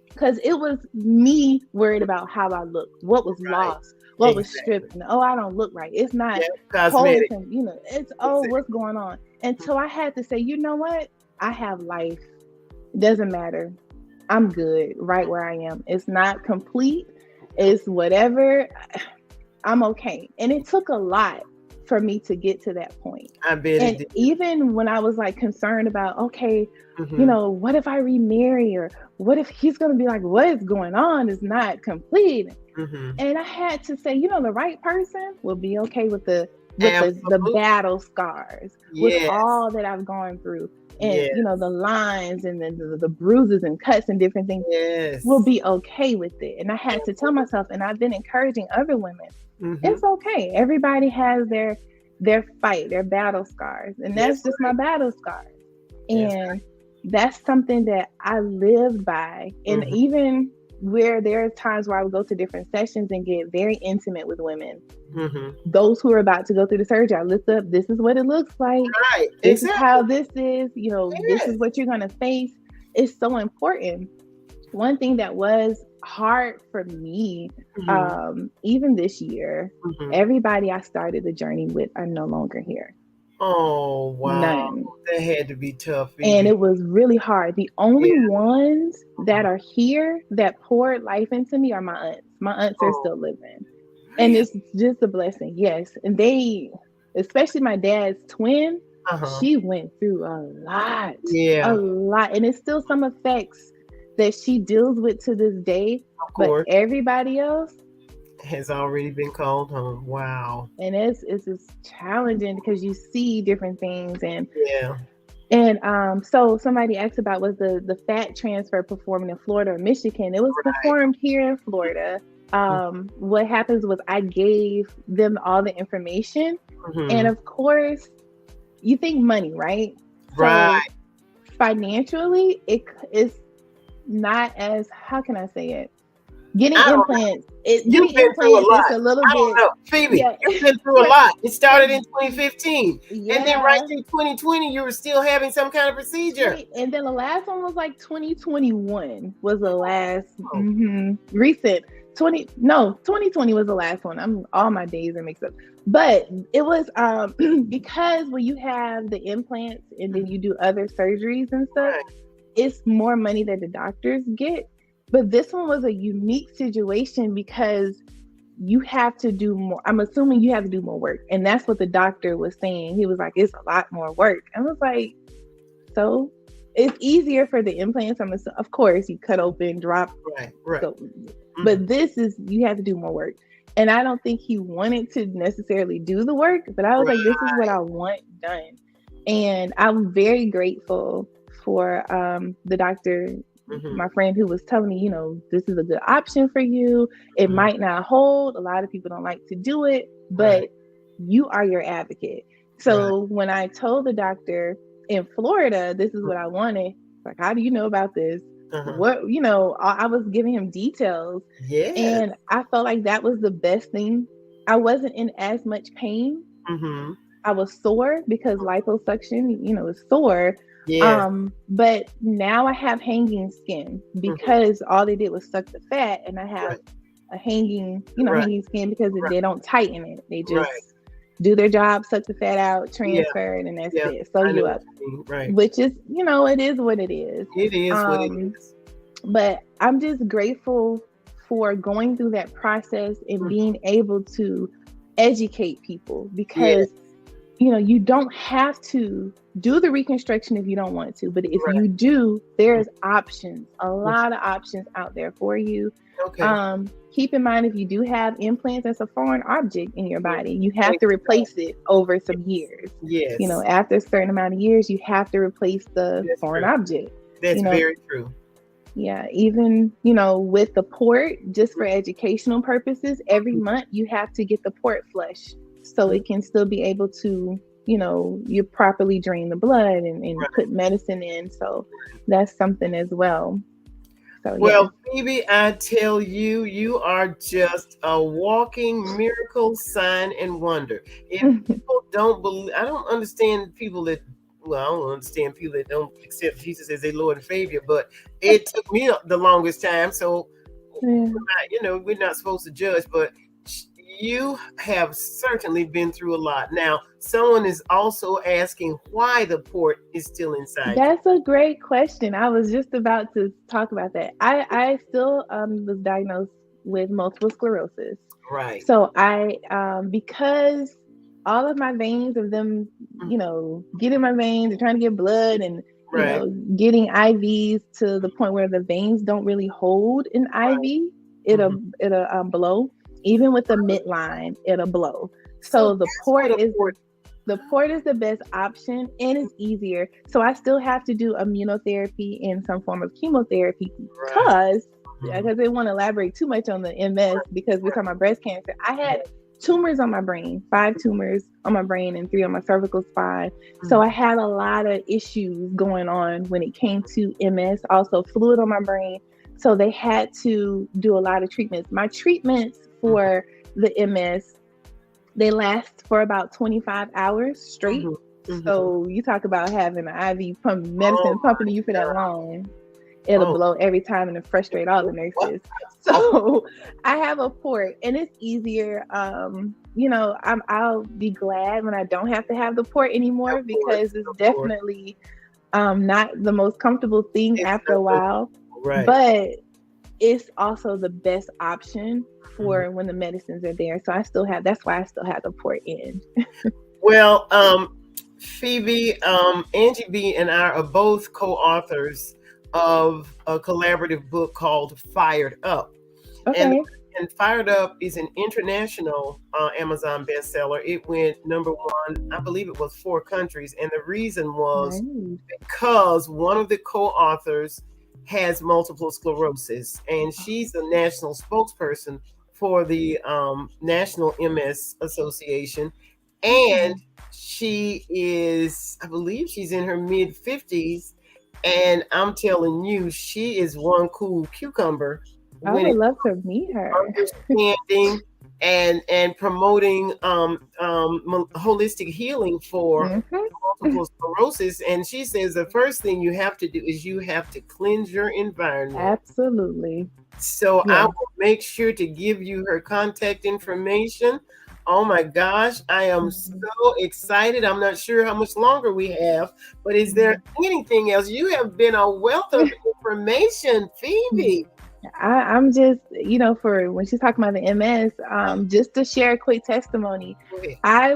Because it was me worried about how I looked, what was Right. lost, what was Exactly. stripped. And, oh, I don't look right. It's not Yeah. whole. Cosmetic. And, it's, Exactly. what's going on? And so I had to say, you know what? I have life. It doesn't matter. I'm good right where I am. It's not complete. It's whatever. I'm okay. And it took a lot for me to get to that point. I bet it And did. even when I was like concerned about, okay, Mhm. what if I remarry, or what if he's going to be like, what is going on? It's not complete. Mhm. And I had to say, the right person will be okay with the Absolutely. battle scars, with Yes. all that I've gone through. and Yes. the lines and then the bruises and cuts and different things, Yes. will be okay with it. And I had to tell myself, and I've been encouraging other women, it's okay. Everybody has their fight, their battle scars, and that's just my battle scars. And that's something that I live by. And even where there are times where I would go to different sessions and get very intimate with women, those who are about to go through the surgery, I lift up, this is what it looks like. Right. This Exactly. is how this is, this Yes. is what you're going to face. It's so important. One thing that was hard for me, even this year, everybody I started the journey with are no longer here. Oh, wow. None. That had to be tough. And it was really hard. The only ones that are here that poured life into me are my aunts. My aunts are still living. And it's just a blessing. Yes. And they, especially my dad's twin, she went through a lot. Yeah. A lot. And it's still some effects that she deals with to this day. Of course. But everybody else has already been called home. Wow. And it's just challenging because you see different things. And and so somebody asked about, was the fat transfer performed in Florida or Michigan? It was performed here in Florida. What happens was I gave them all the information, and of course you think money, right? Right. So financially it is not as, how can I say it? Getting implants. You've been through a lot. A little I don't know. Phoebe, you've been through a lot. It started in 2015. And then right through 2020, you were still having some kind of procedure. Right. And then the last one was like 2021 was the last recent. 2020 was the last one. All my days are mixed up. But it was because when you have the implants and then you do other surgeries and stuff, it's more money that the doctors get. But this one was a unique situation because you have to do more. I'm assuming you have to do more work. And that's what the doctor was saying. He was like, it's a lot more work. I was like, so it's easier for the implants. Of course, you cut open, drop. Right. So, but this is, you have to do more work. And I don't think he wanted to necessarily do the work, but I was like, this is what I want done. And I'm very grateful for the doctor, my friend, who was telling me, this is a good option for you. It might not hold. A lot of people don't like to do it, but you are your advocate. So when I told the doctor in Florida, this is what I wanted, like, how do you know about this? What, I was giving him details. And I felt like that was the best thing. I wasn't in as much pain. I was sore because liposuction, is sore. But now I have hanging skin because all they did was suck the fat, and I have a hanging, hanging skin because they don't tighten it. They just do their job, suck the fat out, transfer it, and that's it. Sew you up. Which is, it is what it is. It is what it is. But I'm just grateful for going through that process and being able to educate people because you don't have to do the reconstruction if you don't want to, but if you do, there's options, a lot of options out there for you. Keep in mind, if you do have implants, that's a foreign object in your body. You have to replace it over some years. After a certain amount of years, you have to replace the foreign object. That's very true. Yeah, even, with the port, just for educational purposes, every month you have to get the port flushed so it can still be able to, you properly drain the blood and put medicine in. So that's something as well. So, well, Phoebe, I tell you, you are just a walking miracle, sign, and wonder. If people don't believe, I don't understand people that, I don't understand people that don't accept Jesus as their Lord and Savior, but it took me the longest time. So, we're not supposed to judge, but you have certainly been through a lot. Now, someone is also asking why the port is still inside. That's a great question. I was just about to talk about that. I still was diagnosed with multiple sclerosis. Right. So I, because all of my veins of them, getting my veins and trying to get blood and getting IVs to the point where the veins don't really hold an IV, it'll blow. Even with the midline, it'll blow. So the port is The port is the best option and it's easier. So I still have to do immunotherapy and some form of chemotherapy Right. because they want to elaborate too much on the MS because we're talking about breast cancer. I had tumors on my brain, 5 tumors on my brain and 3 on my cervical spine. So I had a lot of issues going on when it came to MS, also fluid on my brain. So they had to do a lot of treatments. My treatments for the MS, they last for about 25 hours straight. So you talk about having an IV pump medicine pumping you for that long. It'll blow every time and frustrate all the nurses. So I have a port and it's easier. I'll be glad when I don't have to have the port anymore because it's definitely not the most comfortable thing after a while. Right. But it's also the best option for when the medicines are there. So that's why I still have the port in. Well, Phoebe, Angie B and I are both co-authors of a collaborative book called Fired Up. Okay. And Fired Up is an international Amazon bestseller. It went #1, I believe it was 4 countries. And the reason was because one of the co-authors has multiple sclerosis, and she's the national spokesperson for the National MS Association. And she is, I believe she's in her mid-50s. And I'm telling you, she is one cool cucumber. I would love to meet her. Understanding and promoting holistic healing for multiple sclerosis. And she says the first thing you have to do is you have to cleanse your environment. Absolutely. So I will make sure to give you her contact information. Oh my gosh, I am so excited. I'm not sure how much longer we have, but is there anything else? You have been a wealth of information, Phoebe. I'm just, for when she's talking about the MS, just to share a quick testimony. I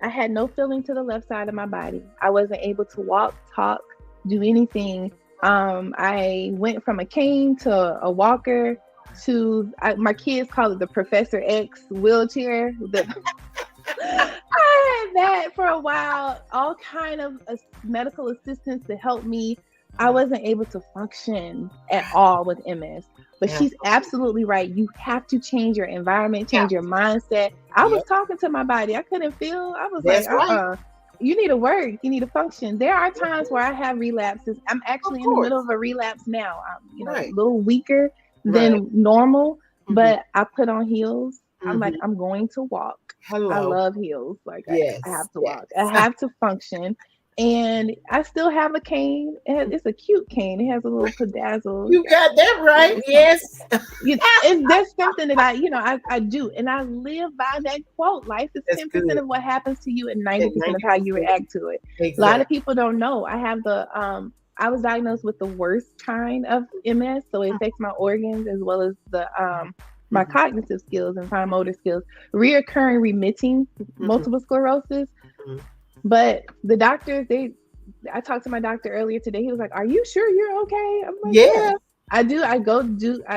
had no feeling to the left side of my body. I wasn't able to walk, talk, do anything. I went from a cane to a walker to my kids call it the Professor X wheelchair. I had that for a while, all kind of medical assistance to help me. I wasn't able to function at all with MS. But she's absolutely right. You have to change your environment, change your mindset. I was talking to my body. I couldn't feel. I was like, you need to work. You need to function. There are times where I have relapses. I'm actually in the middle of a relapse now. I'm, a little weaker than normal, but I put on heels. I'm like, I'm going to walk. I love heels. Like I have to walk. I have to function. And I still have a cane. It's a cute cane. It has a little pedazzle. You got that right. Yes. That's something that I do. And I live by that quote. Life is 10% of what happens to you and 90% of how you react to it. Exactly. A lot of people don't know. I have I was diagnosed with the worst kind of MS. So it affects my organs as well as my cognitive skills and fine motor skills. Reoccurring remitting multiple sclerosis. But the doctors, I talked to my doctor earlier today. He was like, "Are you sure you're okay?" I'm like, "Yeah, I do. I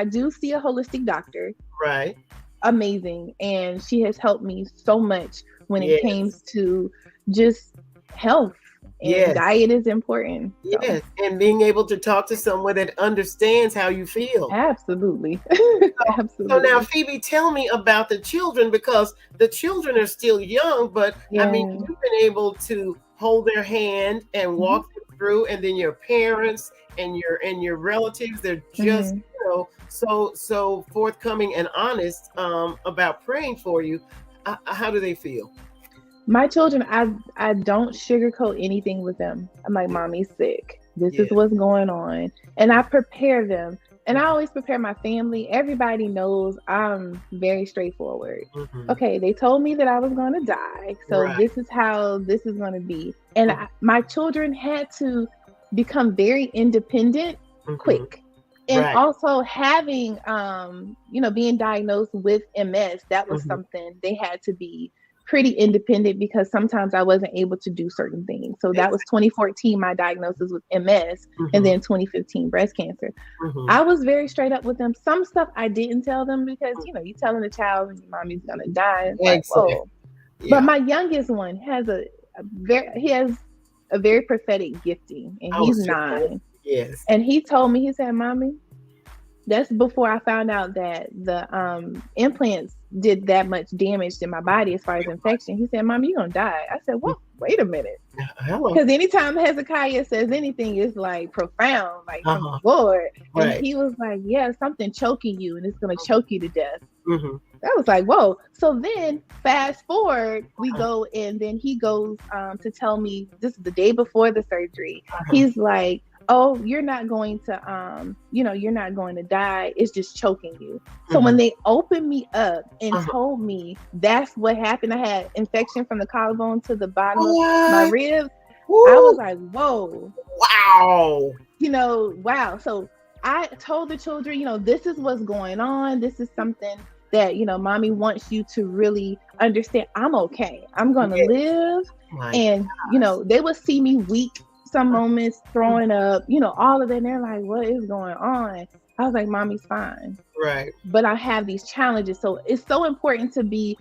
do see a holistic doctor." Right. Amazing. And she has helped me so much when it comes to just health. And diet is important. So. Yes. And being able to talk to someone that understands how you feel. Absolutely. Absolutely. So now, Phoebe, tell me about the children, because the children are still young, but I mean, you've been able to hold their hand and walk them through, and then your parents and your relatives, they're just, so forthcoming and honest about praying for you. How do they feel? My children, I don't sugarcoat anything with them. I'm like, Mommy's sick. This is what's going on. And I prepare them. And I always prepare my family. Everybody knows I'm very straightforward. Okay, they told me that I was going to die. So this is how this is going to be. And my children had to become very independent quick. And also having, being diagnosed with MS, that was something they had to be pretty independent because sometimes I wasn't able to do certain things. So that was 2014, my diagnosis with MS, and then 2015 breast cancer. I was very straight up with them. Some stuff I didn't tell them because, you're telling a child your mommy's going to die. It's like, whoa. But my youngest one has he has a very prophetic gifting, and Oh, he's super. 9. Yes. And he told me, he said, "Mommy," that's before I found out that the implants did that much damage to my body as far as infection. He said, "Mommy, you're gonna die." I said, "Well, wait a minute." Hello. Because anytime Hezekiah says anything, it's like profound, like from the Lord. And Right. he was like, "Yeah, something choking you, and it's gonna choke you to death." Mm-hmm. I was like, "Whoa!" So then, fast forward, we go, and then he goes to tell me, this is the day before the surgery. He's like, "Oh, you're not going to, you're not going to die. It's just choking you." So when they opened me up and told me that's what happened, I had infection from the collarbone to the bottom of my ribs. Woo. I was like, "Whoa." Wow. Wow. So I told the children, this is what's going on. This is something that, Mommy wants you to really understand. I'm okay. I'm going to live. And, they would see me weak some moments, throwing up, all of that. And they're like, "What is going on?" I was like, "Mommy's fine." Right. But I have these challenges. So it's so important to be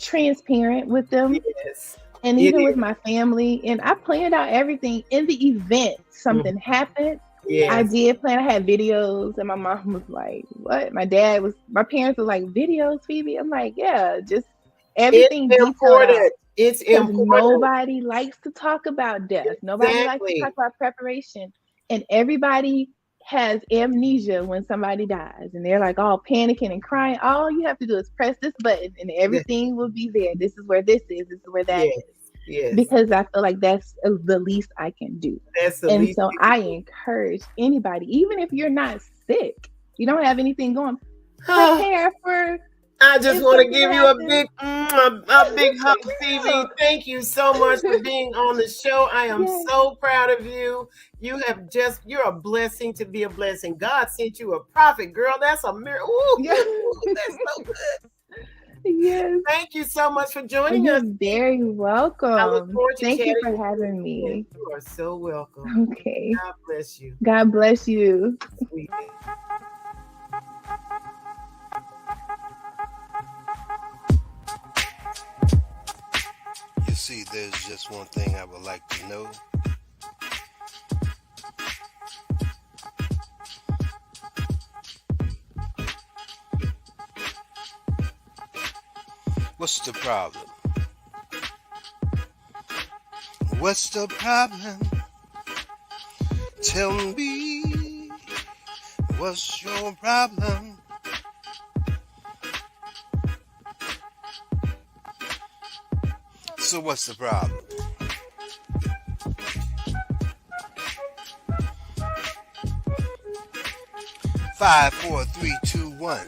transparent with them. Yes. And even with my family. And I planned out everything in the event something happened. Yes. I did plan. I had videos, and my mom was like, "What?" My parents were like, "Videos, Phoebe?" I'm like, "Yeah, just everything detailed out." It's important. Nobody likes to talk about death. Nobody likes to talk about preparation. And everybody has amnesia when somebody dies. And they're like all panicking and crying. All you have to do is press this button and everything will be there. This is where this is. This is where that is. Yes. Because I feel like that's the least I can do. And so I encourage anybody, even if you're not sick, you don't have anything going, prepare for. I just want to give you a big hug, Phoebe. Thank you so much for being on the show. I am so proud of you. You're a blessing to be a blessing. God sent you a prophet, girl. That's a miracle. Ooh, that's so good. Yes. Thank you so much for joining us. You're very welcome. I look forward to Thank you for having me. You are so welcome. Okay. God bless you. God bless you. Sweet. You see, there's just one thing I would like to know. What's the problem? What's the problem? Tell me, what's your problem? So what's the problem? Five, four, three, two, one.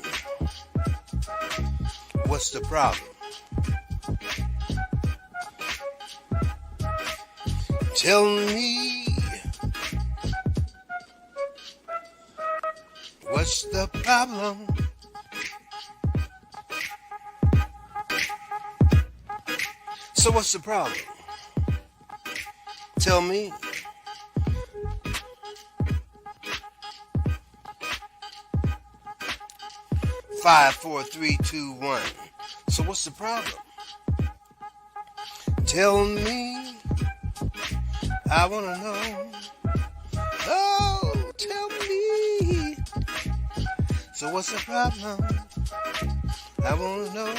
What's the problem? Tell me, what's the problem? So what's the problem? Tell me. Five, four, three, two, one. So what's the problem? Tell me. I wanna know. Oh, tell me. So what's the problem? I wanna know.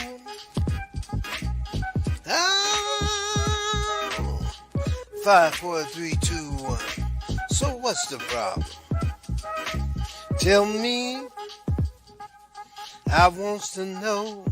Oh, 5, 4, 3, 2, 1. So what's the problem? Tell me. I wants to know.